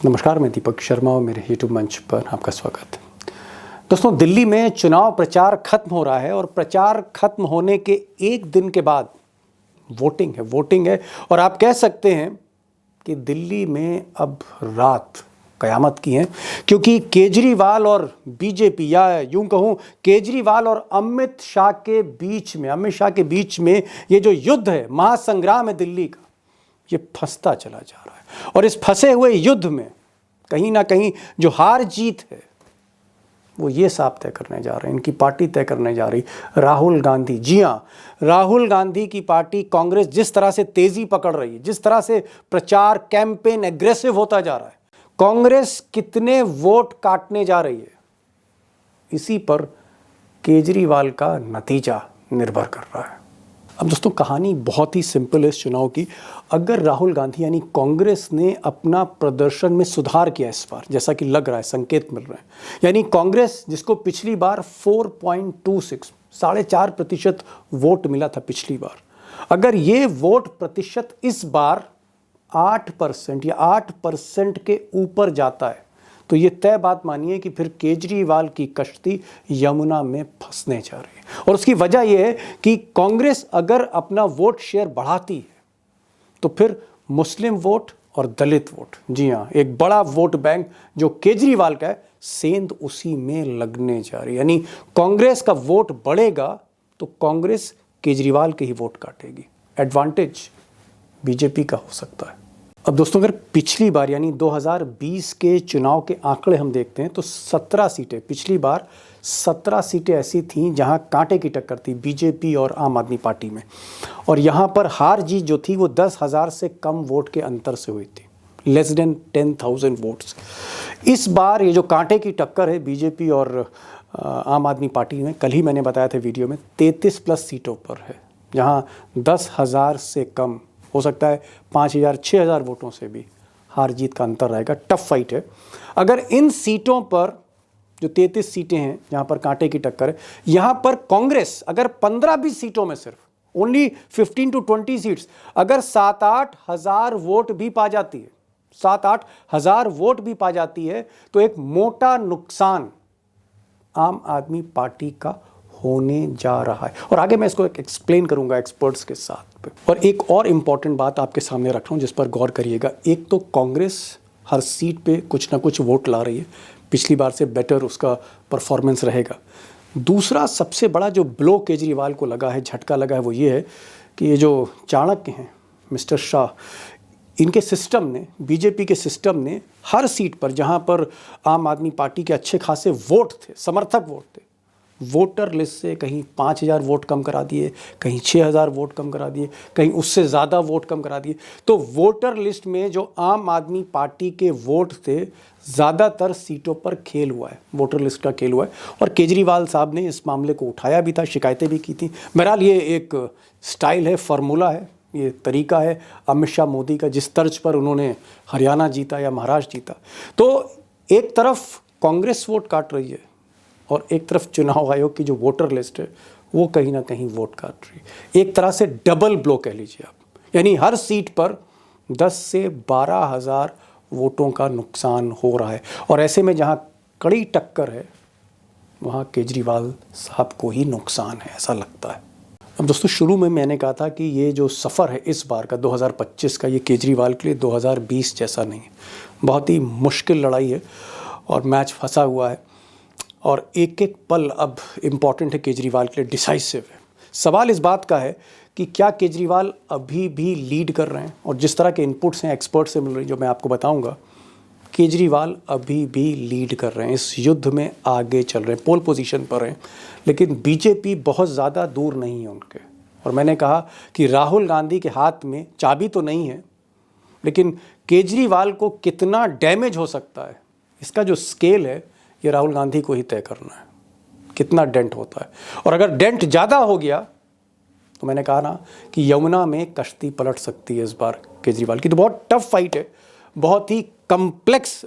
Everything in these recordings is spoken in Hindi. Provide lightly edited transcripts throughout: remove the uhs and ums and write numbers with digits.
नमस्कार, मैं दीपक शर्मा और मेरे यूट्यूब मंच पर आपका स्वागत है। दोस्तों, दिल्ली में चुनाव प्रचार खत्म हो रहा है और प्रचार खत्म होने के एक दिन के बाद वोटिंग है और आप कह सकते हैं कि दिल्ली में अब रात कयामत की है, क्योंकि केजरीवाल और बीजेपी, या यूं कहूं केजरीवाल और अमित शाह के बीच में ये जो युद्ध है, महासंग्राम है दिल्ली का, ये फंसता चला जा रहा है। और इस फंसे हुए युद्ध में कहीं ना कहीं जो हार जीत है वो ये साफ तय करने जा रहे हैं, इनकी पार्टी तय करने जा रही, राहुल गांधी। जी हाँ, राहुल गांधी की पार्टी कांग्रेस जिस तरह से तेजी पकड़ रही है, जिस तरह से प्रचार कैंपेन एग्रेसिव होता जा रहा है, कांग्रेस कितने वोट काटने जा रही है, इसी पर केजरीवाल का नतीजा निर्भर कर रहा है। अब दोस्तों, कहानी बहुत ही सिंपल है इस चुनाव की। अगर राहुल गांधी यानी कांग्रेस ने अपना प्रदर्शन में सुधार किया इस बार, जैसा कि लग रहा है, संकेत मिल रहे हैं, यानी कांग्रेस जिसको पिछली बार 4.26 4.5% वोट मिला था पिछली बार, अगर ये वोट प्रतिशत इस बार 8% या 8% के ऊपर जाता है तो ये तय बात मानिए कि फिर केजरीवाल की कश्ती यमुना में फंसने जा रही है। और उसकी वजह यह है कि कांग्रेस अगर अपना वोट शेयर बढ़ाती है तो फिर मुस्लिम वोट और दलित वोट, जी हाँ, एक बड़ा वोट बैंक जो केजरीवाल का है, सेंध उसी में लगने जा रही है। यानी कांग्रेस का वोट बढ़ेगा तो कांग्रेस केजरीवाल के ही वोट काटेगी, एडवांटेज बीजेपी का हो सकता है। अब दोस्तों, अगर पिछली बार यानी 2020 के चुनाव के आंकड़े हम देखते हैं तो 17 सीटें, पिछली बार 17 सीटें ऐसी थीं जहां कांटे की टक्कर थी बीजेपी और आम आदमी पार्टी में, और यहां पर हार जीत जो थी वो 10,000 से कम वोट के अंतर से हुई थी, लेस देन 10,000 वोट्स। इस बार ये जो कांटे की टक्कर है बीजेपी और आम आदमी पार्टी में, कल ही मैंने बताया था वीडियो में, 33+ सीटों पर है, जहां 10,000 से कम, हो सकता है 5,000 6,000 वोटों से भी हार जीत का अंतर रहेगा। टफ फाइट है। अगर इन सीटों पर, जो 33 सीटें हैं जहां पर कांटे की टक्कर है, यहां पर कांग्रेस अगर 15-20 सीटों में, सिर्फ ओनली 15 to 20 सीट्स, अगर 7-8 हजार वोट भी पा जाती है, 7-8 हजार वोट भी पा जाती है, तो एक मोटा नुकसान आम आदमी पार्टी का होने जा रहा है। और आगे मैं इसको एक्सप्लेन करूंगा एक्सपर्ट्स के साथ पे। और एक और इंपॉर्टेंट बात आपके सामने रख रहा हूं जिस पर गौर करिएगा। एक तो कांग्रेस हर सीट पे कुछ ना कुछ वोट ला रही है, पिछली बार से बेटर उसका परफॉर्मेंस रहेगा। दूसरा सबसे बड़ा जो ब्लो केजरीवाल को लगा है, झटका लगा है, वो ये है कि ये जो चाणक्य हैं मिस्टर शाह, इनके सिस्टम ने, बीजेपी के सिस्टम ने हर सीट पर जहां पर आम आदमी पार्टी के अच्छे खासे वोट थे, समर्थक वोट थे, वोटर लिस्ट से कहीं 5,000 वोट कम करा दिए, कहीं 6,000 वोट कम करा दिए, कहीं उससे ज़्यादा वोट कम करा दिए। तो वोटर लिस्ट में जो आम आदमी पार्टी के वोट थे, ज़्यादातर सीटों पर खेल हुआ है, वोटर लिस्ट का खेल हुआ है। और केजरीवाल साहब ने इस मामले को उठाया भी था, शिकायतें भी की थी। बहरहाल ये एक स्टाइल है, फार्मूला है, ये तरीका है अमित शाह मोदी का, जिस तर्ज पर उन्होंने हरियाणा जीता या महाराष्ट्र जीता। तो एक तरफ कांग्रेस वोट काट रही है और एक तरफ चुनाव आयोग की जो वोटर लिस्ट है वो कहीं ना कहीं वोट काट रही है। एक तरह से डबल ब्लो कह लीजिए आप, यानी हर सीट पर 10 से 12 हजार वोटों का नुकसान हो रहा है। और ऐसे में जहां कड़ी टक्कर है वहां केजरीवाल साहब को ही नुकसान है, ऐसा लगता है। अब दोस्तों, शुरू में मैंने कहा था कि ये जो सफ़र है इस बार का 2025 का, ये केजरीवाल के लिए 2020 जैसा नहीं है। बहुत ही मुश्किल लड़ाई है और मैच फंसा हुआ है और एक एक पल अब इम्पॉर्टेंट है केजरीवाल के लिए, डिसाइसिव है। सवाल इस बात का है कि क्या केजरीवाल अभी भी लीड कर रहे हैं, और जिस तरह के इनपुट्स हैं एक्सपर्ट से मिल रही जो मैं आपको बताऊंगा, केजरीवाल अभी भी लीड कर रहे हैं, इस युद्ध में आगे चल रहे हैं, पोल पोजीशन पर हैं। लेकिन बीजेपी बहुत ज़्यादा दूर नहीं है उनके। और मैंने कहा कि राहुल गांधी के हाथ में चाबी तो नहीं है, लेकिन केजरीवाल को कितना डैमेज हो सकता है, इसका जो स्केल है ये राहुल गांधी को ही तय करना है, कितना डेंट होता है। और अगर डेंट ज़्यादा हो गया तो मैंने कहा ना कि यमुना में कश्ती पलट सकती है इस बार केजरीवाल की। तो बहुत टफ फाइट है, बहुत ही कम्प्लेक्स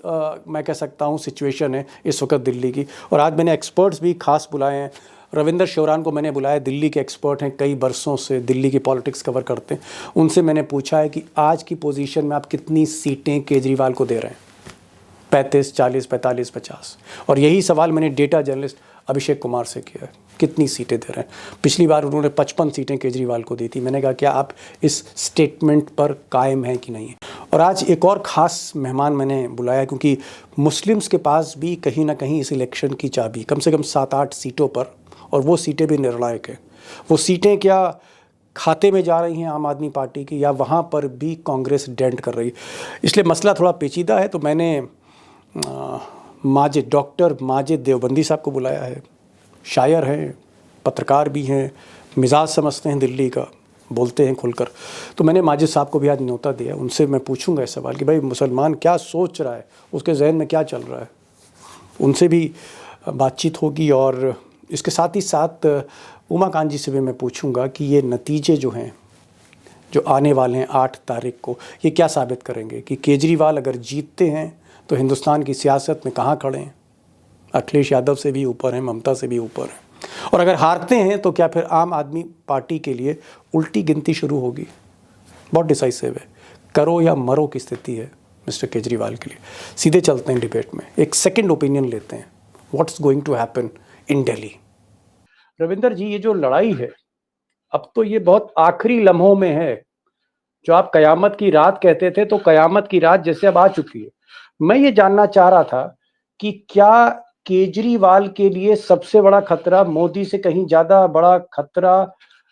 मैं कह सकता हूँ सिचुएशन है इस वक्त दिल्ली की। और आज मैंने एक्सपर्ट्स भी खास बुलाए हैं। रविंदर शौरान को मैंने बुलाया, दिल्ली के एक्सपर्ट हैं, कई बरसों से दिल्ली की पॉलिटिक्स कवर करते हैं। उनसे मैंने पूछा है कि आज की पोजीशन में आप कितनी सीटें केजरीवाल को दे रहे हैं। 35, 40, 45, 50। और यही सवाल मैंने डेटा जर्नलिस्ट अभिषेक कुमार से किया है, कितनी सीटें दे रहे हैं। पिछली बार उन्होंने 55 सीटें केजरीवाल को दी थी। मैंने कहा क्या आप इस स्टेटमेंट पर कायम हैं कि नहीं। और आज एक और ख़ास मेहमान मैंने बुलाया, क्योंकि मुस्लिम्स के पास भी कहीं ना कहीं इस इलेक्शन की चाबी, कम से कम 7-8 सीटों पर, और वो सीटें भी निर्णायक है। वो सीटें क्या खाते में जा रही हैं आम आदमी पार्टी की, या वहाँ पर भी कांग्रेस डेंट कर रही। इसलिए मसला थोड़ा पेचीदा है। तो मैंने डॉक्टर माजिद देवबंदी साहब को बुलाया है। शायर हैं, पत्रकार भी हैं, मिजाज समझते हैं दिल्ली का, बोलते हैं खुलकर। तो मैंने माजिद साहब को भी आज न्योता दिया। उनसे मैं पूछूंगा इस सवाल कि भाई मुसलमान क्या सोच रहा है, उसके जहन में क्या चल रहा है। उनसे भी बातचीत होगी। और इसके साथ ही साथ उमाकांत जी से भी मैं पूछूंगा कि ये नतीजे जो हैं, जो आने वाले हैं 8 तारीख को, ये क्या साबित करेंगे कि केजरीवाल अगर जीतते हैं तो हिंदुस्तान की सियासत में कहाँ खड़े हैं। अखिलेश यादव से भी ऊपर हैं, ममता से भी ऊपर हैं। और अगर हारते हैं तो क्या फिर आम आदमी पार्टी के लिए उल्टी गिनती शुरू होगी। बहुत डिसाइसिव है, करो या मरो की स्थिति है मिस्टर केजरीवाल के लिए। सीधे चलते हैं डिबेट में, एक सेकंड ओपिनियन लेते हैं। What's going to happen in Delhi. Ravinder ji, ये जो लड़ाई है, अब तो ये बहुत आखिरी लम्हों में है। जो आप कयामत की रात कहते थे, तो कयामत की रात जैसे अब आ चुकी है। मैं ये जानना चाह रहा था कि क्या केजरीवाल के लिए सबसे बड़ा खतरा, मोदी से कहीं ज्यादा बड़ा खतरा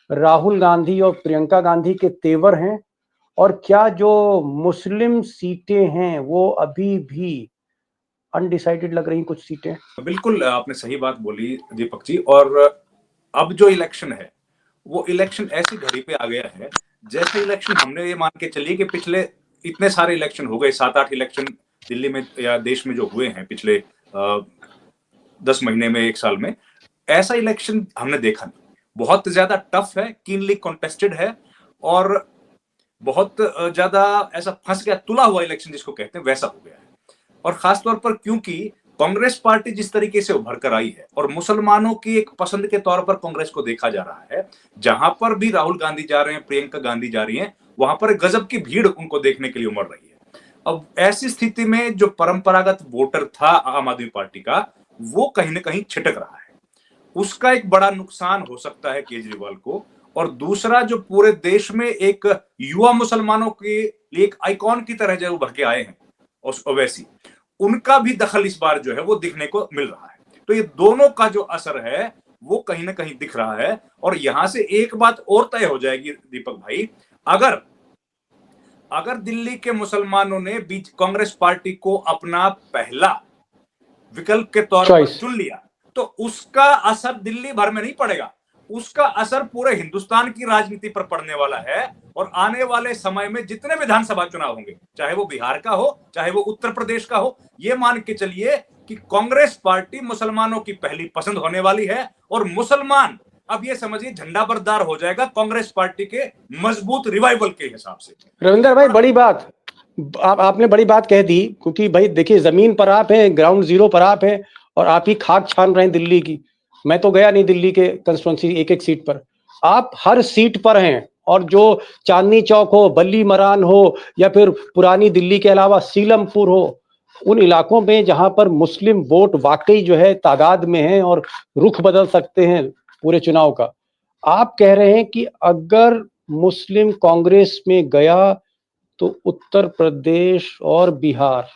राहुल गांधी और प्रियंका गांधी के तेवर हैं, और क्या जो मुस्लिम सीटें हैं वो अभी भी अनडिसाइडेड लग रही कुछ सीटें। बिल्कुल आपने सही बात बोली दीपक जी। और अब जो इलेक्शन है वो इलेक्शन ऐसी घड़ी पे आ गया है जैसे इलेक्शन हमने ये मान के चलिए कि पिछले इतने सारे इलेक्शन हो गए, 7-8 इलेक्शन दिल्ली में या देश में जो हुए हैं पिछले 10 महीने में, 1 साल में, ऐसा इलेक्शन हमने देखा नहीं। बहुत ज्यादा टफ है, कीनली कॉन्टेस्टेड है, और बहुत ज्यादा ऐसा फंस गया, तुला हुआ इलेक्शन जिसको कहते हैं, वैसा हो गया है। और खासतौर पर क्योंकि कांग्रेस पार्टी जिस तरीके से उभर कर आई है और मुसलमानों की एक पसंद के तौर पर कांग्रेस को देखा जा रहा है, जहां पर भी राहुल गांधी जा रहे हैं, प्रियंका गांधी जा रही हैं, वहां पर गजब की भीड़ उनको देखने के लिए उमड़ रही है। अब ऐसी स्थिति में जो परंपरागत वोटर था आम आदमी पार्टी का, वो कहीं ना कहीं छिटक रहा है। उसका एक बड़ा नुकसान हो सकता है केजरीवाल को। और दूसरा, जो पूरे देश में एक युवा मुसलमानों के लिए एक आइकॉन की तरह जो उभर के आए हैं ओवैसी, उनका भी दखल इस बार जो है वो दिखने को मिल रहा है। तो ये दोनों का जो असर है वो कहीं ना कहीं दिख रहा है। और यहां से एक बात और तय हो जाएगी दीपक भाई, अगर अगर दिल्ली के मुसलमानों ने कांग्रेस पार्टी को अपना पहला विकल्प के तौर पर चुन लिया, तो उसका असर दिल्ली भर में नहीं पड़ेगा, उसका असर पूरे हिंदुस्तान की राजनीति पर पड़ने वाला है। और आने वाले समय में जितने विधानसभा चुनाव होंगे, चाहे वो बिहार का हो, चाहे वो उत्तर प्रदेश का हो, ये मान के चलिए कि कांग्रेस पार्टी मुसलमानों की पहली पसंद होने वाली है। और मुसलमान अब ये समझिए झंडा बरदार हो जाएगा कांग्रेस पार्टी के मजबूत रिवाइवल के हिसाब से। रविंदर भाई, बड़ी बात आपने बड़ी बात कह दी, क्योंकि भाई देखिए, जमीन पर आप हैं, ग्राउंड जीरो पर आप हैं, और आप ही खाक छान रहे हैं दिल्ली की। मैं तो गया नहीं दिल्ली के कंस्टिट्यूंसी एक एक सीट पर, आप हर सीट पर हैं। और जो चांदनी चौक हो, बल्ली मरान हो, या फिर पुरानी दिल्ली के अलावा सीलमपुर हो, उन इलाकों में जहां पर मुस्लिम वोट वाकई जो है तादाद में है और रुख बदल सकते हैं पूरे चुनाव का, आप कह रहे हैं कि अगर मुस्लिम कांग्रेस में गया तो उत्तर प्रदेश और बिहार,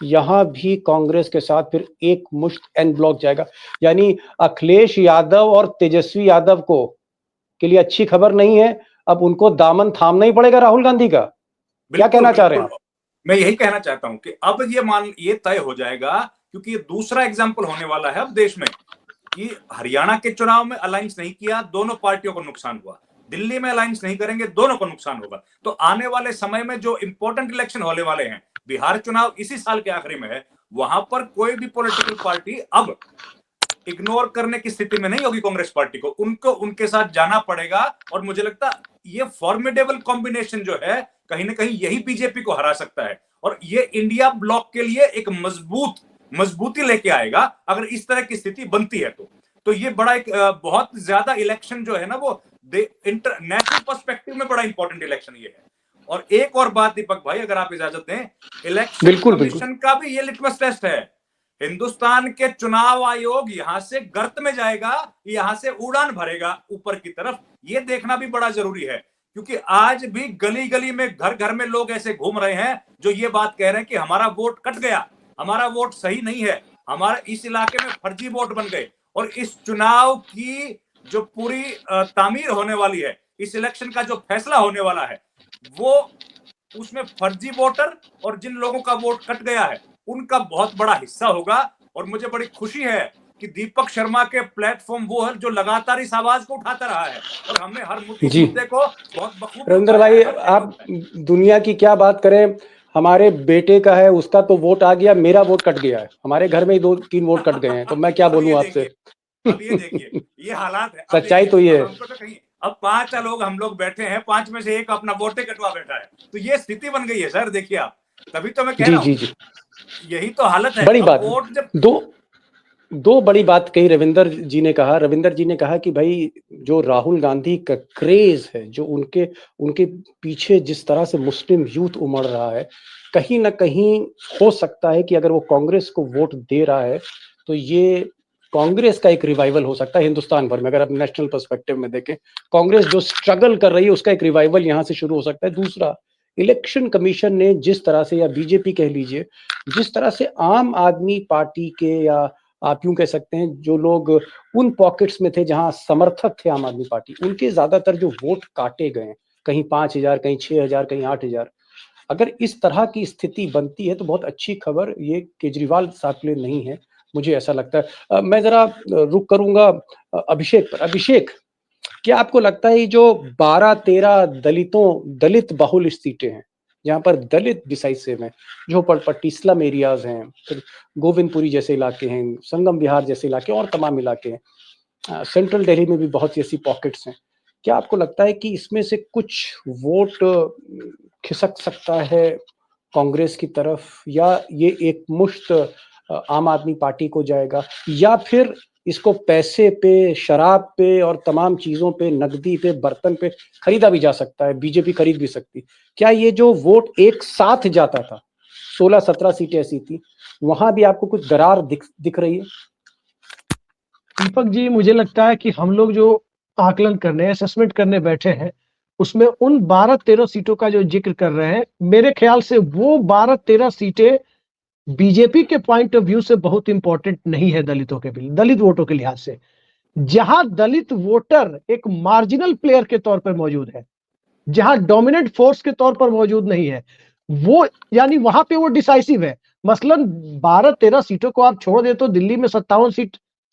यहां भी कांग्रेस के साथ फिर एक मुश्त एन ब्लॉक जाएगा। यानी अखिलेश यादव और तेजस्वी यादव को के लिए अच्छी खबर नहीं है, अब उनको दामन थामना ही पड़ेगा राहुल गांधी का। क्या कहना चाह रहे हैं आप? मैं यही कहना चाहता हूं कि अब ये तय हो जाएगा, क्योंकि ये दूसरा एग्जाम्पल होने वाला है अब देश में, कि हरियाणा के चुनाव में अलायंस नहीं किया, दोनों पार्टियों को नुकसान हुआ। दिल्ली में अलायंस नहीं करेंगे, दोनों को नुकसान होगा। तो आने वाले समय में जो इंपॉर्टेंट इलेक्शन होने वाले हैं, बिहार चुनाव इसी साल के आखिरी में है, वहां पर कोई भी पॉलिटिकल पार्टी अब इग्नोर करने की स्थिति में नहीं होगी कांग्रेस पार्टी को, उनको उनके साथ जाना पड़ेगा। और मुझे लगता ये फॉर्मिडेबल कॉम्बिनेशन जो है, कहीं ना कहीं यही बीजेपी को हरा सकता है। और ये इंडिया ब्लॉक के लिए एक मजबूती लेके आएगा अगर इस तरह की स्थिति बनती है। तो ये बड़ा एक बहुत ज्यादा इलेक्शन जो है ना, वो इंटरनेशनल पर्सपेक्टिव में बड़ा इंपॉर्टेंट इलेक्शन ये है। और एक और बात दीपक भाई, अगर आप इजाजत दें, इलेक्शन बिल्कुल कमीशन का भी ये लिटमस टेस्ट है। हिंदुस्तान के चुनाव आयोग यहां से गर्त में जाएगा, यहां से उड़ान भरेगा ऊपर की तरफ, ये देखना भी बड़ा जरूरी है। क्योंकि आज भी गली गली में, घर घर में लोग ऐसे घूम रहे हैं जो ये बात कह रहे हैं कि हमारा वोट कट गया, हमारा वोट सही नहीं है, हमारा इस इलाके में फर्जी वोट बन गए। और इस चुनाव की जो पूरी तामीर होने वाली है, इस इलेक्शन का जो फैसला होने वाला है, वो उसमें फर्जी वोटर और जिन लोगों का वोट कट गया है उनका बहुत बड़ा हिस्सा होगा। और मुझे बड़ी खुशी है कि दीपक शर्मा के प्लेटफॉर्म वो है जो लगातार इस आवाज को उठाता रहा है, और हमने हर मुद्दे को बहुत बखूबी रविंद्र उठाया भाई, है, हर जगह आप उठाया है। दुनिया की क्या बात करें, हमारे बेटे का है, उसका तो वोट आ गया, मेरा वोट कट गया है। हमारे घर में ही 2-3 वोट कट गए हैं, तो मैं क्या अब ये बोलूं आपसे। देखिए, अब ये देखिए, ये हालात है। अब सच्चाई देखिए, तो ये अब है। हमको तो कहीं, अब 5 लोग हम लोग बैठे हैं, 5 में से एक अपना वोटे कटवा बैठा है, तो ये स्थिति बन गई है सर, देखिए आप। तभी तो मैं कह जी रहा जी हूं, जी, यही तो हालत है। बड़ी अब बात। वोट जब, दो दो बड़ी बात कही रविंदर जी ने कहा कि भाई जो राहुल गांधी का क्रेज है, जो उनके उनके पीछे जिस तरह से मुस्लिम यूथ उमड़ रहा है, कहीं ना कहीं हो सकता है कि अगर वो कांग्रेस को वोट दे रहा है तो ये कांग्रेस का एक रिवाइवल हो सकता है हिंदुस्तान भर में। अगर आप नेशनल पर्सपेक्टिव में देखें, कांग्रेस जो स्ट्रगल कर रही है उसका एक रिवाइवल यहां से शुरू हो सकता है। दूसरा, इलेक्शन कमीशन ने जिस तरह से, या बीजेपी कह लीजिए, जिस तरह से आम आदमी पार्टी के, या आप यूं कह सकते हैं जो लोग उन पॉकेट्स में थे जहां समर्थक थे आम आदमी पार्टी, उनके ज्यादातर जो वोट काटे गए, कहीं 5,000, कहीं 6,000, कहीं 8,000, अगर इस तरह की स्थिति बनती है तो बहुत अच्छी खबर ये केजरीवाल साहब के लिए नहीं है, मुझे ऐसा लगता है। मैं जरा रुक करूंगा अभिषेक पर। अभिषेक, क्या आपको लगता है ये जो 12-13 दलित बहुल सीटें हैं, जहां पर दलित डिसाइसिव हैं, झोपड़पट्टी स्लम एरियाज हैं, फिर गोविंदपुरी जैसे इलाके हैं, संगम विहार जैसे इलाके और तमाम इलाके हैं, सेंट्रल दिल्ली में भी बहुत सी ऐसी पॉकेट्स हैं, क्या आपको लगता है कि इसमें से कुछ वोट खिसक सकता है कांग्रेस की तरफ, या ये एक मुश्त आम आदमी पार्टी को जाएगा, या फिर इसको पैसे पे, शराब पे और तमाम चीजों पे, नकदी पे, बर्तन पे खरीदा भी जा सकता है, बीजेपी खरीद भी सकती? क्या ये जो वोट एक साथ जाता था, 16-17 सीटें ऐसी थी, वहां भी आपको कुछ दरार दिख रही है? दीपक जी, मुझे लगता है कि हम लोग जो आकलन करने, असेसमेंट करने बैठे हैं, उसमें उन 12-13 सीटों का जो जिक्र कर रहे हैं, मेरे ख्याल से वो 12-13 सीटें बीजेपी के पॉइंट ऑफ व्यू से बहुत इंपॉर्टेंट नहीं है दलितों के लिए, दलित वोटों के लिहाज से। जहां दलित वोटर एक मार्जिनल प्लेयर के तौर पर मौजूद है, जहां डोमिनेंट फोर्स के तौर पर मौजूद नहीं है, वो यानी वहां पे वो डिसाइसिव है। मसलन 12-13 सीटों को आप छोड़ दे तो दिल्ली में 57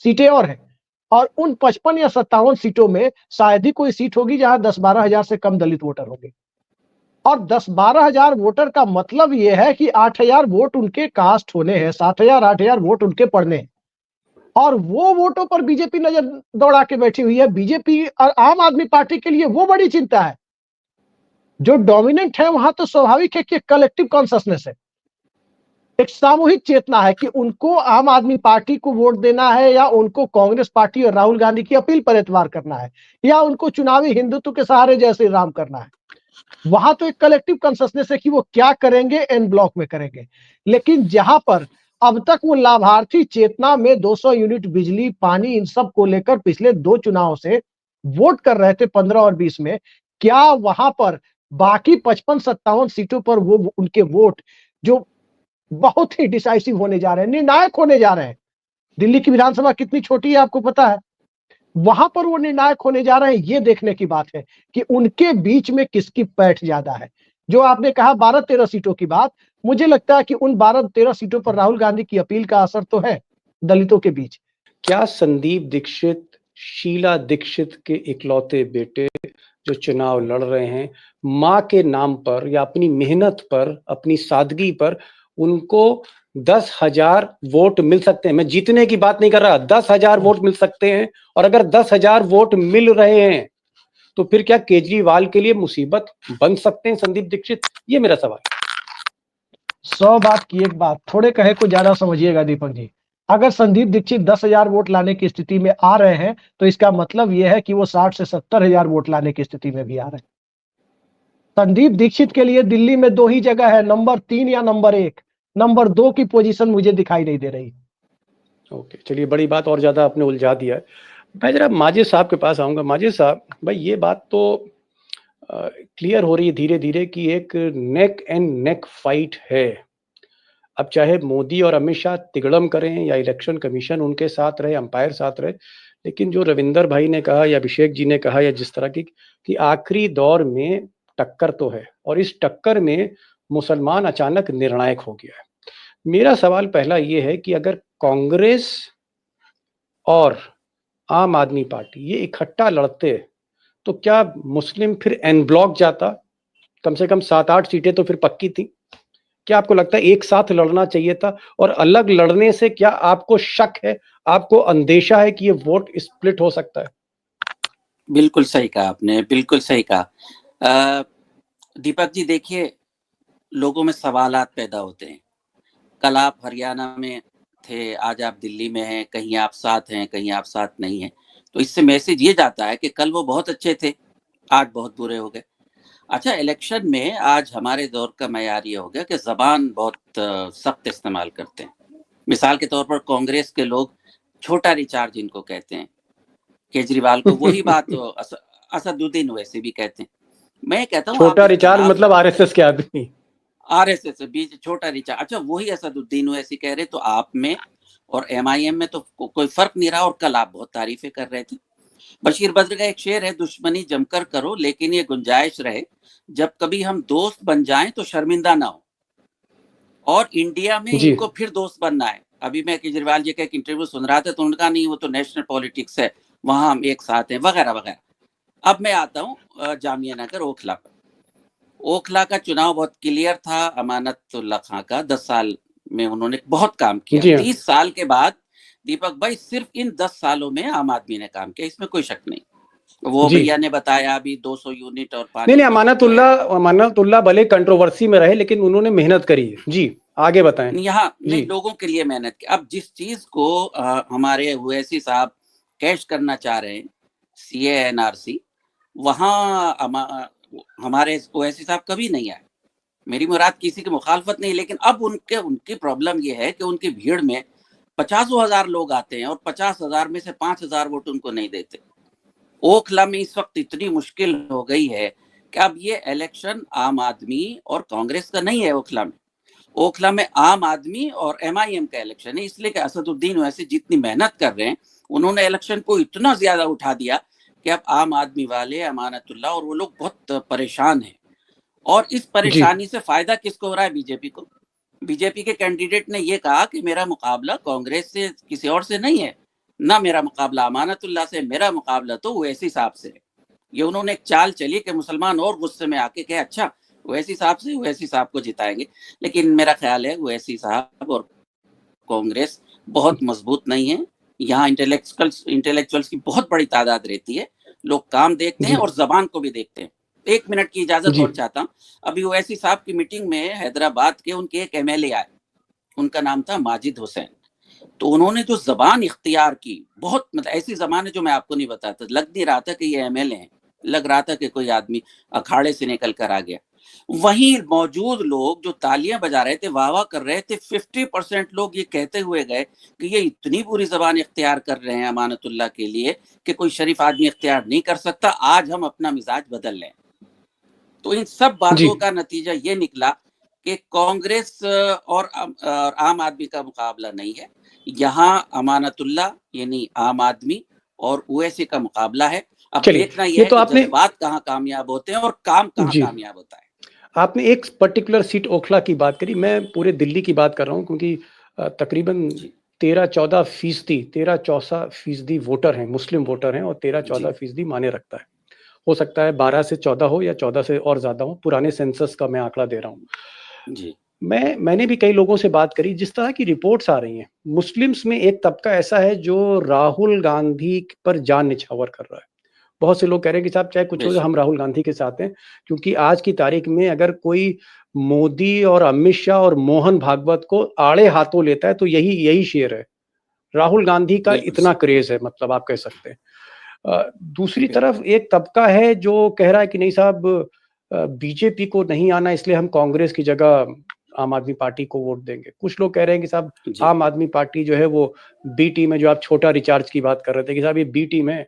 सीटें और हैं, और उन 55 या 57 सीटों में शायद ही कोई सीट होगी जहां 10-12 हजार से कम दलित वोटर होंगे। और 10-12 हजार वोटर का मतलब यह है कि 8,000 वोट उनके कास्ट होने हैं, 7,000-8,000 वोट उनके पड़ने हैं, और वो वोटों पर बीजेपी नजर दौड़ा के बैठी हुई है। बीजेपी और आम आदमी पार्टी के लिए वो बड़ी चिंता है। जो डोमिनेंट है वहां तो स्वाभाविक है कि कलेक्टिव कॉन्शसनेस है, एक सामूहिक चेतना है कि उनको आम आदमी पार्टी को वोट देना है, या उनको कांग्रेस पार्टी और राहुल गांधी की अपील पर एतबार करना है, या उनको चुनावी हिंदुत्व के सहारे जय श्री राम करना है। वहां तो एक कलेक्टिव कॉन्शसनेस है कि वो क्या करेंगे, एन ब्लॉक में करेंगे। लेकिन जहां पर अब तक वो लाभार्थी चेतना में 200 यूनिट बिजली, पानी, इन सब को लेकर पिछले 2 चुनाव से वोट कर रहे थे, 15 और 20 में, क्या वहां पर बाकी 55-57 सीटों पर वो उनके वोट जो बहुत ही डिसाइसिव होने जा रहे हैं, निर्णायक होने जा रहे हैं। दिल्ली की विधानसभा कितनी छोटी है आपको पता है, वहां पर वो निर्णायक होने जा रहे हैं। ये देखने की बात है कि उनके बीच में किसकी पैठ ज्यादा है। जो आपने कहा 12-13 सीटों की बात, मुझे लगता है कि उन 12-13 सीटों पर राहुल गांधी की अपील का असर तो है दलितों के बीच। क्या संदीप दीक्षित, शीला दीक्षित के इकलौते बेटे जो चुनाव लड़ रहे हैं, मां के नाम पर या अपनी मेहनत पर, अपनी सादगी पर, उनको 10,000 वोट मिल सकते हैं? मैं जीतने की बात नहीं कर रहा, 10,000 वोट मिल सकते हैं। और अगर 10,000 वोट मिल रहे हैं तो फिर क्या केजरीवाल के लिए मुसीबत बन सकते हैं संदीप दीक्षित? ये मेरा सवाल। 100 बात की एक बात, थोड़े कहे को ज्यादा समझिएगा दीपक जी। अगर संदीप दीक्षित 10,000 वोट लाने की स्थिति में आ रहे हैं तो इसका मतलब यह है कि वो 60 से 70 हजार वोट लाने की स्थिति में भी आ रहे हैं। संदीप दीक्षित के लिए दिल्ली में 2 ही जगह है, नंबर 3 या नंबर 1। नंबर 2 की पोजीशन मुझे दिखाई नहीं दे रही। ओके, चलिए, बड़ी बात और ज़्यादा आपने उलझा दिया है। मैं जरा माजिद साहब के पास आऊँगा। माजिद साहब, भाई ये बात तो क्लियर हो रही है धीरे धीरे कि एक नेक एंड नेक फाइट है। अब चाहे मोदी और अमित शाह तिगड़म करें या इलेक्शन कमीशन उनके साथ रहे, अंपायर साथ रहे, लेकिन जो रविंदर भाई ने कहा या अभिषेक जी ने कहा या जिस तरह की कि आखिरी दौर में टक्कर तो है, और इस टक्कर में मुसलमान अचानक निर्णायक हो गया है। मेरा सवाल पहला ये है कि अगर कांग्रेस और आम आदमी पार्टी ये इकट्ठा लड़ते तो क्या मुस्लिम फिर एन ब्लॉक जाता? कम से कम 7-8 सीटें तो फिर पक्की थी। क्या आपको लगता है एक साथ लड़ना चाहिए था? और अलग लड़ने से क्या आपको शक है, आपको अंदेशा है कि ये वोट स्प्लिट हो सकता है? बिल्कुल सही कहा आपने, बिल्कुल सही कहा। दीपक जी देखिए, लोगों में सवालात पैदा होते हैं। कल आप हरियाणा में थे, आज आप दिल्ली में हैं, कहीं आप साथ हैं, कहीं आप साथ नहीं हैं। तो इससे मैसेज ये जाता है कि कल वो बहुत अच्छे थे, आज बहुत बुरे हो गए। अच्छा, इलेक्शन में आज हमारे दौर का मयार ये हो गया कि जबान बहुत सख्त इस्तेमाल करते हैं। मिसाल के तौर पर कांग्रेस के लोग छोटा रिचार्ज जिनको कहते हैं, केजरीवाल को वही बात असदुद्दीन वैसे भी कहते हैं। मैं कहता हूँ छोटा रिचार्ज मतलब आरएसएस के आदमी। आरएसएस बीच छोटा रिचार्ज, अच्छा वही असदुद्दीन वैसी कह रहे, तो आप में और एमआईएम में तो कोई फर्क नहीं रहा। और कल आप बहुत तारीफें कर रहे थे। बशीर बद्र का एक शेर है, दुश्मनी जमकर करो लेकिन ये गुंजाइश रहे, जब कभी हम दोस्त बन जाएं तो शर्मिंदा ना हो। और इंडिया में इनको फिर दोस्त बनना है। अभी मैं केजरीवाल जी का एक इंटरव्यू सुन रहा था तो उनका नहीं, वो तो नेशनल पॉलिटिक्स है, वहां हम एक साथ हैं वगैरह वगैरह। अब मैं आता हूँ जामिया नगर ओखला पर। ओखला का चुनाव बहुत क्लियर था, अमानतुल्लाह खां का 10 साल में उन्होंने बहुत काम किया। 30 साल के बाद दीपक भाई सिर्फ इन 10 सालों में आम आदमी ने काम किया, इसमें कोई शक नहीं। वो भैया ने बताया अभी 200 यूनिट और पानी। नहीं, अमानतुल्लाह भले कंट्रोवर्सी में रहे लेकिन उन्होंने मेहनत करी है। जी आगे बताएं। यहाँ नहीं, लोगों के लिए मेहनत की। अब जिस चीज को हमारे ओवैसी साहब कैश करना चाह रहे हैं, CA/NRC, वहाँ हमारे ओवैसी साहब कभी नहीं आए। मेरी मुराद किसी की मुखालफत नहीं, लेकिन अब उनकी प्रॉब्लम ये है कि उनकी भीड़ में 50,000 लोग आते हैं और 50,000 में से 5,000 वोट उनको नहीं देते। ओखला में इस वक्त इतनी मुश्किल हो गई है कि अब ये इलेक्शन आम आदमी और कांग्रेस का नहीं है। ओखला में आम आदमी और MIM का इलेक्शन है, इसलिए कि असदुद्दीन वैसे जितनी मेहनत कर रहे हैं उन्होंने इलेक्शन को इतना ज्यादा उठा दिया कि अब आम आदमी वाले, अमानतुल्लाह और वो लोग बहुत परेशान हैं। और इस परेशानी से फायदा किसको हो रहा है? बीजेपी को। बीजेपी के कैंडिडेट ने ये कहा कि मेरा मुकाबला कांग्रेस से किसी और से नहीं है, ना मेरा मुकाबला अमानतुल्लाह से, मेरा मुकाबला तो ओवैसी साहब से है। ये उन्होंने एक चाल चली कि मुसलमान और गुस्से में आके कहे अच्छा ओवैसी साहब को जिताएंगे। लेकिन मेरा ख्याल है ओवैसी साहब और कांग्रेस बहुत मजबूत नहीं है। यहाँ इंटेलेक्चुअल्स की बहुत बड़ी तादाद रहती है, लोग काम देखते हैं और जबान को भी देखते हैं। 1 मिनट की इजाजत और चाहता हूँ। अभी ओवैसी साहब की मीटिंग में हैदराबाद के उनके एक MLA आए, उनका नाम था माजिद हुसैन। तो उन्होंने जो जबान इख्तियार की, बहुत मतलब ऐसी जबान है जो मैं आपको नहीं बताता, लग नहीं रहा था कि ये MLA है, लग रहा था कि कोई आदमी अखाड़े से निकल कर आ गया। वहीं मौजूद लोग जो तालियां बजा रहे थे, वाह वाह कर रहे थे, 50% लोग ये कहते हुए गए कि ये इतनी बुरी जबान इख्तियार कर रहे हैं अमानतुल्लाह के लिए कि कोई शरीफ आदमी इख्तियार नहीं कर सकता, आज हम अपना मिजाज बदल लें। तो इन सब बातों का नतीजा ये निकला कि कांग्रेस और आम आदमी का मुकाबला नहीं है, यहाँ अमानतुल्लाह यानी आम आदमी और ओवैसी का मुकाबला है। अब देखना ये है कि जज्बात कहाँ कामयाब होते हैं और काम कहाँ कामयाब होता है। आपने एक पर्टिकुलर सीट ओखला की बात करी, मैं पूरे दिल्ली की बात कर रहा हूँ क्योंकि तकरीबन 13-14% वोटर हैं, मुस्लिम वोटर हैं, और 13-14% माने रखता है। हो सकता है 12 से 14 हो या 14 से और ज्यादा हो, पुराने सेंसस का मैं आंकड़ा दे रहा हूँ जी। मैंने भी कई लोगों से बात करी, जिस तरह की रिपोर्ट्स आ रही हैं, मुस्लिम्स में एक तबका ऐसा है जो राहुल गांधी पर जान निछावर कर रहा है। बहुत से लोग कह रहे हैं कि साहब चाहे कुछ हो, हम राहुल गांधी के साथ हैं, क्योंकि आज की तारीख में अगर कोई मोदी और अमित शाह और मोहन भागवत को आड़े हाथों लेता है तो यही शेर है। राहुल गांधी का इतना क्रेज है, मतलब आप कह सकते हैं। दूसरी तरफ एक तबका है जो कह रहा है कि नहीं साहब, बीजेपी को नहीं आना इसलिए हम कांग्रेस की जगह आम आदमी पार्टी को वोट देंगे। कुछ लोग कह रहे हैं कि साहब जी आम आदमी पार्टी जो है वो बी टीम है, जो आप छोटा रिचार्ज की बात कर रहे थे कि साहब ये बी टीम है,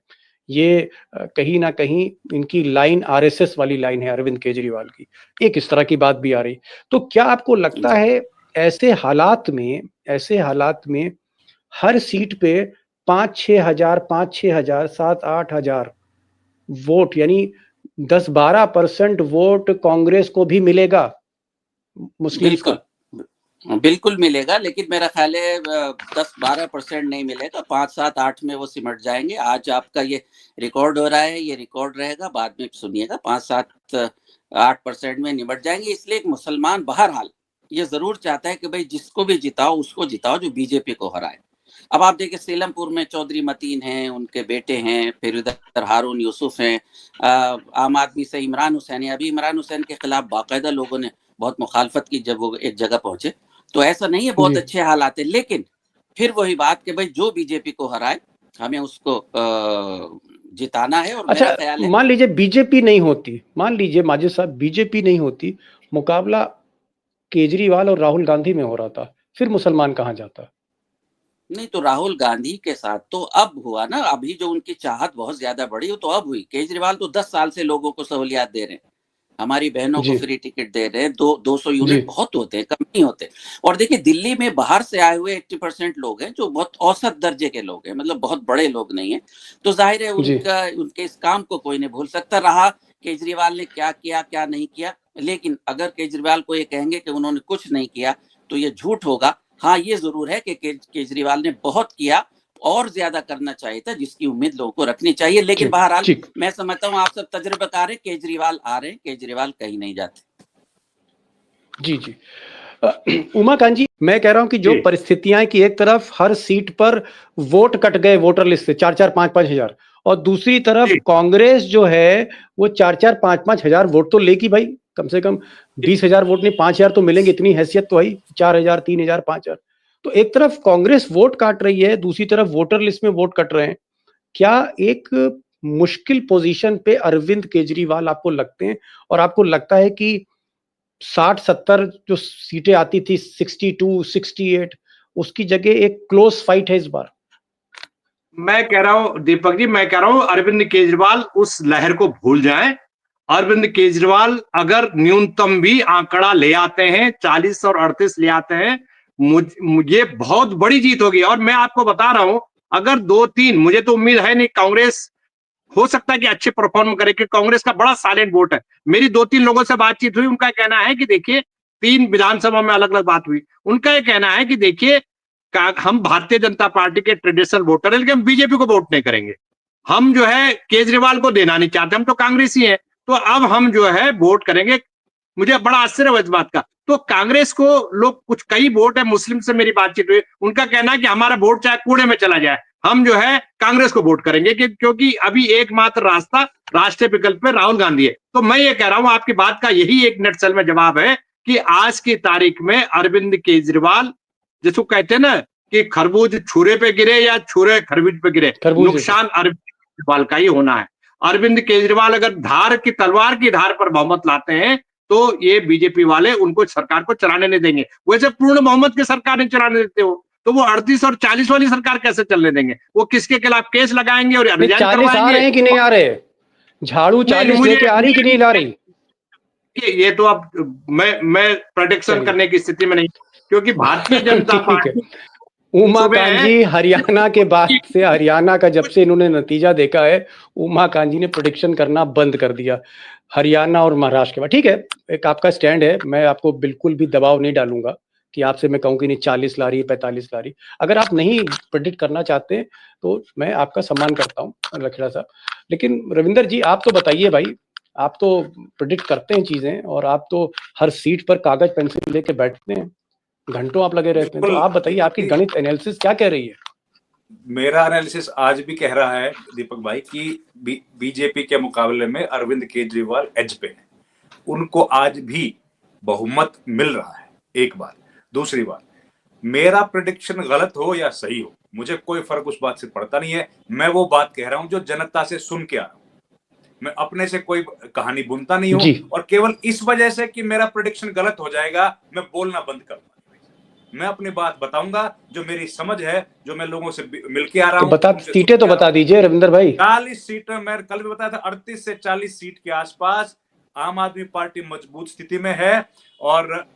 ये कहीं ना कहीं इनकी लाइन आरएसएस वाली लाइन है अरविंद केजरीवाल की। एक इस तरह की बात भी आ रही। तो क्या आपको लगता जी है ऐसे हालात में हर सीट पे 5-6 हजार 5-6 हजार 7-8 हजार वोट, यानी 10-12% वोट कांग्रेस को भी मिलेगा, मुस्लिम्स का? बिल्कुल बिल्कुल मिलेगा, लेकिन मेरा ख्याल है 10-12% नहीं मिलेगा, 5-7-8 में वो सिमट जाएंगे। आज आपका ये रिकॉर्ड हो रहा है, ये रिकॉर्ड रहेगा, बाद में सुनिएगा, 5-7-8% में निमट जाएंगे। इसलिए एक मुसलमान बहरहाल ये जरूर चाहता है कि भाई जिसको भी जिताओ उसको जिताओ जो बीजेपी को हराए। अब आप देखिए सीलमपुर में चौधरी मतीन हैं, उनके बेटे हैं, फिर इधर हारून यूसुफ हैं, आम आदमी से इमरान हुसैन है। अभी इमरान हुसैन के खिलाफ बाकायदा लोगों ने बहुत मुखालफत की जब वो एक जगह पहुंचे। तो ऐसा नहीं है, बहुत जी। अच्छे हालात है, लेकिन फिर वही बात कि भाई जो बीजेपी को हराए हमें उसको जिताना है। और मेरा अच्छा, ख्याल है मान लीजिए बीजेपी नहीं होती, मान लीजिए माजिद साहब बीजेपी नहीं होती, मुकाबला केजरीवाल और राहुल गांधी में हो रहा था, फिर मुसलमान कहाँ जाता? नहीं, तो राहुल गांधी के साथ तो अब हुआ ना, अभी जो उनकी चाहत बहुत ज्यादा बढ़ी वो तो अब हुई। केजरीवाल तो 10 साल से लोगों को सहूलियात दे रहे हैं, हमारी बहनों को जी फ्री टिकट दे रहे हैं। 200 जी यूनिट बहुत होते हैं, कम नहीं होते। और देखिए दिल्ली में बाहर से आए हुए 80% लोग हैं जो बहुत औसत दर्जे के लोग हैं, मतलब बहुत बड़े लोग नहीं है। तो जाहिर है जी उनके इस काम को कोई नहीं भूल सकता। रहा केजरीवाल ने क्या किया क्या नहीं किया, लेकिन अगर केजरीवाल को ये कहेंगे कि उन्होंने कुछ नहीं किया तो ये झूठ होगा। हाँ, ये जरूर है कि केजरीवाल ने बहुत किया, और ज्यादा करना चाहिए था, जिसकी उम्मीद लोगों को रखनी चाहिए। लेकिन ठीक बहरहाल ठीक मैं समझता हूँ आप सब तजुर्बेकार है, केजरीवाल आ रहे हैं, केजरीवाल कहीं नहीं जाते। जी जी उमाकांत जी, मैं कह रहा हूं कि जो जी परिस्थितियां कि एक तरफ हर सीट पर वोट कट गए वोटर लिस्ट से 4-4 5-5 हजार, और दूसरी तरफ जी कांग्रेस जो है वो 4-4 5-5 हजार वोट तो लेगी भाई, कम से कम 20 हजार वोट नहीं, 5 हजार तो मिलेंगे, इतनी हैसियत तो आई, 4 हजार 3 हजार 5 हजार। तो एक तरफ कांग्रेस वोट काट रही है, दूसरी तरफ वोटर लिस्ट में वोट कट रहे हैं। क्या एक मुश्किल पोजीशन पे अरविंद केजरीवाल आपको लगते हैं? और आपको लगता है कि 60-70 जो सीटें आती थी, 62-68, उसकी जगह एक क्लोज फाइट है इस बार? मैं कह रहा हूं दीपक जी, मैं कह रहा हूं अरविंद केजरीवाल उस लहर को भूल जाएं। अरविंद केजरीवाल अगर न्यूनतम भी आंकड़ा ले आते हैं, 40 और 38 ले आते हैं, मुझे बहुत बड़ी जीत होगी। और मैं आपको बता रहा हूं, अगर 2-3, मुझे तो उम्मीद है नहीं, कांग्रेस हो सकता है कि अच्छे परफॉर्म करे, कि कांग्रेस का बड़ा साइलेंट वोट है। मेरी 2-3 लोगों से बातचीत हुई, उनका कहना है कि देखिए, 3 विधानसभा में अलग अलग बात हुई, उनका यह कहना है कि देखिए हम भारतीय जनता पार्टी के ट्रेडिशनल वोटर है, लेकिन हम बीजेपी को वोट नहीं करेंगे। हम जो है केजरीवाल को देना नहीं चाहते, हम तो कांग्रेसी हैं, तो अब हम जो है वोट करेंगे। मुझे बड़ा आश्चर्य हुआ इस बात का। तो कांग्रेस को लोग, कुछ कई वोट है, मुस्लिम से मेरी बातचीत हुई, उनका कहना है कि हमारा वोट चाहे कूड़े में चला जाए, हम जो है कांग्रेस को वोट करेंगे, क्योंकि अभी एकमात्र रास्ता राष्ट्रीय विकल्प में राहुल गांधी है। तो मैं ये कह रहा हूं, आपकी बात का यही एक नटशेल में जवाब है कि आज की तारीख में अरविंद केजरीवाल, जिसको कहते हैं ना कि खरबूज छुरे पे गिरे या छुरे खरबूज पे गिरे, खरबूजे पे। नुकसान अरविंद केजरीवाल का ही होना है। अरविंद केजरीवाल अगर तलवार की धार पर बहुमत लाते हैं तो ये बीजेपी वाले उनको सरकार को चलाने नहीं देंगे। वैसे पूर्ण बहुमत की सरकार नहीं चलाने देते हो, तो वो 38 और 40 वाली सरकार कैसे चलने देंगे? वो किसके खिलाफ केस लगाएंगे और नहीं, रिजाइन 40 आ रहे करवाएंगे? हैं कि नहीं आ रहे? झाड़ू 40 लेके आ रही कि नहीं ला रही? ये तो अब मैं प्रेडिक्शन चलिए करने की स्थिति में नहीं, क्योंकि भारतीय जनता ठीक है। पार्टी उमाकांत सुबह जी, हरियाणा के बाद से, हरियाणा का जब से इन्होंने नतीजा देखा है, उमाकांत जी ने प्रेडिक्शन करना बंद कर दिया हरियाणा और महाराष्ट्र के बाद। ठीक है, एक आपका स्टैंड है, मैं आपको बिल्कुल भी दबाव नहीं डालूंगा कि आपसे मैं कहूँ कि नहीं 40 ला रही है 45 ला रही। अगर आप नहीं प्रेडिक्ट करना चाहते तो मैं आपका सम्मान करता हूँ लखेड़ा साहब। लेकिन रविंदर जी, आप तो बताइए भाई, आप तो प्रेडिक्ट करते हैं चीजें, और आप तो हर सीट पर कागज पेंसिल लेके बैठते हैं, घंटों आप लगे रहते हैं। तो बिल्कुल आप बताइए, आपकी दीपक जी, गणित एनालिसिस क्या कह रही है? मेरा एनालिसिस आज भी कह रहा है दीपक भाई कि बीजेपी के मुकाबले में अरविंद केजरीवाल एज पे है। उनको आज भी बहुमत मिल रहा है, एक बात। दूसरी बात, मेरा प्रेडिक्शन गलत हो या सही हो, मुझे कोई फर्क उस बात से पड़ता नहीं है। मैं वो बात कह रहा हूं जो जनता से सुन के आ रहा हूं। मैं अपने से कोई कहानी बुनता नहीं हूं, जी। और केवल इस वजह से कि मेरा प्रेडिक्शन गलत हो जाएगा मैं बोलना बंद करूंगा। मैं अपनी बात बताऊंगा, जो मेरी समझ है, जो मैं लोगों से मिलके आ रहा तो हूं, बता, उनसे सीटें तो बता दीजिए रविंदर भाई। 40 सीटें, मैं कल भी बताया था, 38 से 40 सीट के आसपास आम आदमी पार्टी मजबूत स्थिति में है। और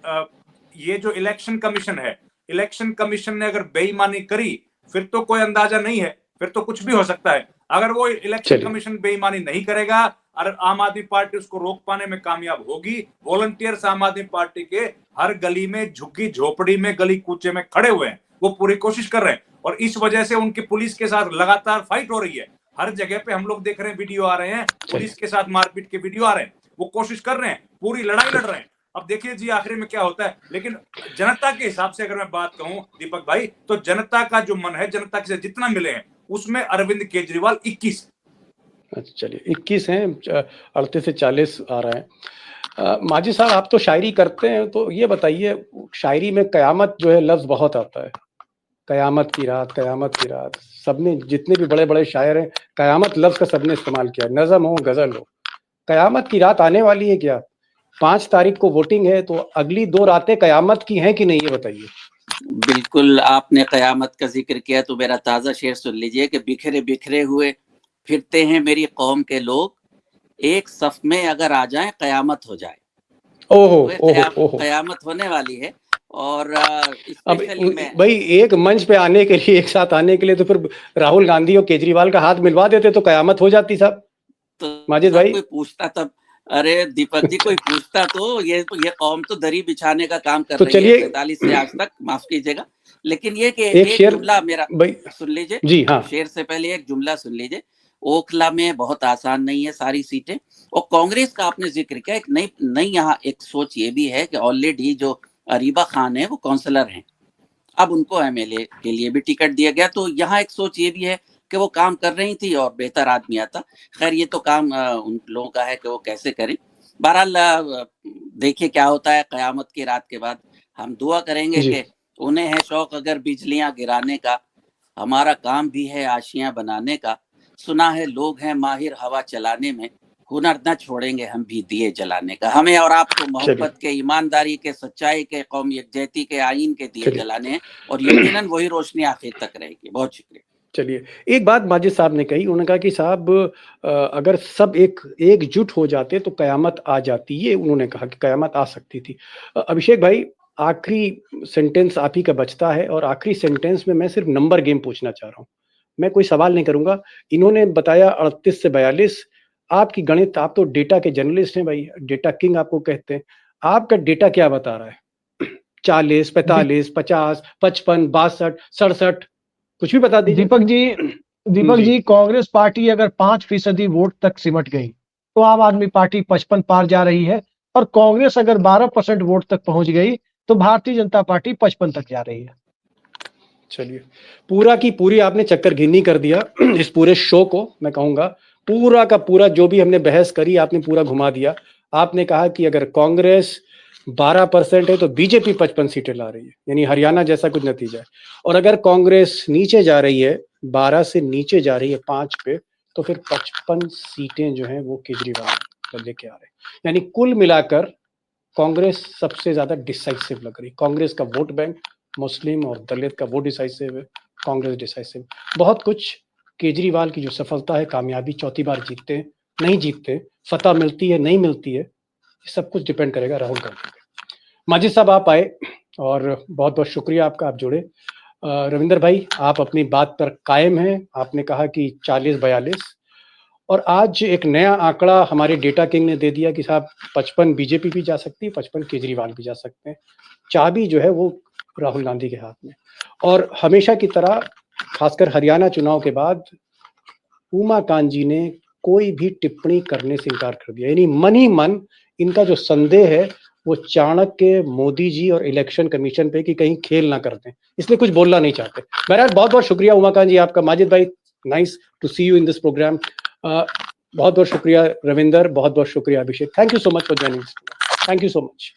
ये जो इलेक्शन कमीशन है, इलेक्शन कमीशन ने अगर बेईमानी करी फिर तो कोई अंदाजा नहीं है, फिर तो कुछ भी हो सकता है। अगर वो इलेक्शन चलिए। कमीशन बेईमानी नहीं करेगा और आम आदमी पार्टी उसको रोक पाने में कामयाब होगी, वॉलंटियर्स आम आदमी पार्टी के हर गली में, झुग्गी झोपड़ी में, गली कूचे में खड़े हुए हैं, वो पूरी कोशिश कर रहे हैं। और इस वजह से उनकी पुलिस के साथ लगातार फाइट हो रही है। हर जगह पे हम लोग देख रहे हैं, वीडियो आ रहे हैं, पुलिस के साथ मारपीट के वीडियो आ रहे हैं। वो कोशिश कर रहे हैं, पूरी लड़ाई लड़ रहे हैं। अब देखिए जी आखिर में क्या होता है। लेकिन जनता के हिसाब से अगर मैं बात कहूं दीपक भाई, तो जनता का जो मन है, जनता से जितना मिले हैं, उसमें अरविंद केजरीवाल 21। अच्छा चलिए, 21 हैं, 38 से 40 आ रहे हैं। माजिद साहब, आप तो शायरी करते हैं, तो ये बताइए, शायरी में कयामत जो है लफ्ज बहुत आता है, कयामत की रात, कयामत की रात। सबने, जितने भी बड़े बड़े शायर हैं, कयामत लफ्ज का सबने इस्तेमाल किया, नज़म हो गजल हो। कयामत की रात आने वाली है क्या? 5 तारीख को वोटिंग है, तो अगली 2 रातें कयामत की हैं कि नहीं, ये बताइए। बिल्कुल, आपने कयामत का जिक्र किया तो मेरा ताजा शेर सुन लीजिए कि बिखरे बिखरे हुए फिरते हैं मेरी कौम के लोग, एक सफ में अगर आ जाएं कयामत हो जाए। ओहो तो ओहो ओहो, कयामत होने वाली है। और अब स्पेशली मैं भाई एक मंच पे आने के लिए, एक साथ आने के लिए, तो फिर राहुल गांधी और केजरीवाल का हाथ मिलवा देते तो कयामत हो जाती साहब। तो माजिद सब भाई, कोई पूछता तब, अरे दीपक जी कोई पूछता तो ये कौम तो दरी बिछाने का काम कर तो रही है चलिए 47 से आज तक, माफ कीजिएगा। लेकिन ये कि एक एक शेर जुमला मेरा भाई। सुन लीजिए, जी हाँ, शेर से पहले एक जुमला सुन लीजिए। ओखला में बहुत आसान नहीं है सारी सीटें। और कांग्रेस का आपने जिक्र किया, एक नई नई यहाँ एक सोच ये भी है कि ऑलरेडी जो अरीबा खान है वो काउंसलर हैं, अब उनको एमएलए के लिए भी टिकट दिया गया। तो यहाँ एक सोच ये भी है कि वो काम कर रही थी और बेहतर आदमी आता। खैर ये तो काम उन लोगों का है कि वो कैसे करें। बहरहाल देखिए क्या होता है कयामत की रात के बाद। हम दुआ करेंगे जी कि उन्हें है शौक अगर बिजलियां गिराने का, हमारा काम भी है आशियां बनाने का। सुना है लोग हैं माहिर हवा चलाने में, हुनर न छोड़ेंगे हम भी दिए जलाने का। हमें और आपको मोहब्बत के, ईमानदारी के, सच्चाई के, कौम यकजहती के, आइन के दिए जलाने हैं, और यकीनन वही रोशनी आखिर तक रहेगी। बहुत शुक्रिया। चलिए, एक बात माजिद साहब ने कही, उन्होंने कहा कि साहब अगर सब एकजुट हो जाते तो कयामत आ जाती, ये उन्होंने कहा कि कयामत आ सकती थी। अभिषेक भाई, आखिरी सेंटेंस आप ही का बचता है, और आखिरी सेंटेंस में मैं सिर्फ नंबर गेम पूछना चाह रहा हूँ, मैं कोई सवाल नहीं करूंगा। इन्होंने बताया 38 से 42, आपकी गणित, आप तो डेटा के जर्नलिस्ट हैं भाई, डेटा किंग आपको कहते हैं, आपका डेटा क्या बता रहा है? 40, 45, 50, 55, 62, 67, कुछ भी बता दीजिए। दीपक जी। जी, कांग्रेस पार्टी अगर 5% वोट तक सिमट गई तो आम आदमी पार्टी 55 पार जा रही है, और कांग्रेस अगर 12% वोट तक पहुंच गई तो भारतीय जनता पार्टी 55 तक जा रही है। चलिए, पूरा की पूरी आपने चक्करगिन्नी कर दिया इस पूरे शो को। मैं कहूंगा पूरा का पूरा जो भी हमने बहस करी, आपने पूरा घुमा दिया। आपने कहा कि अगर कांग्रेस 12% है तो बीजेपी 55 सीटें ला रही है, यानी हरियाणा जैसा कुछ नतीजा है। और अगर कांग्रेस नीचे जा रही है, 12 से नीचे जा रही है 5 पे, तो फिर 55 सीटें जो हैं वो केजरीवाल लेके आ रहे हैं। यानी कुल मिलाकर कांग्रेस सबसे ज्यादा डिसाइसिव लग रही। कांग्रेस का वोट बैंक, मुस्लिम और दलित का वोट डिसाइसिव है, कांग्रेस डिसाइसिव। बहुत कुछ केजरीवाल की जो सफलता है, कामयाबी, चौथी बार जीतते हैं, नहीं जीतते, फतह मिलती है, नहीं मिलती है, सब कुछ डिपेंड करेगा राहुल गांधी पे। माजिद साहब आप आए, और बहुत बहुत शुक्रिया आपका, आप जुड़े। रविंदर भाई, आप अपनी बात पर कायम हैं, आपने कहा कि 40-42, और आज एक नया आंकड़ा हमारे डेटा किंग ने दे दिया कि साहब 55 बीजेपी भी जा सकती है, 55 केजरीवाल भी जा सकते हैं। चाबी जो है वो राहुल गांधी के हाथ में। और हमेशा की तरह, खासकर हरियाणा चुनाव के बाद, उमाकांत जी ने कोई भी टिप्पणी करने से इनकार कर दिया, यानी मन ही मन इनका जो संदेह है वो चाणक्य, मोदी जी और इलेक्शन कमीशन पे कि कहीं खेल ना कर दें, इसलिए कुछ बोलना नहीं चाहते। बहरहाल बहुत बहुत शुक्रिया उमाकांत जी आपका। माजिद भाई, nice to see you in this programme. बहुत बहुत शुक्रिया रविंदर, बहुत बहुत शुक्रिया Abhishek. Thank you so much for joining. Thank you so much.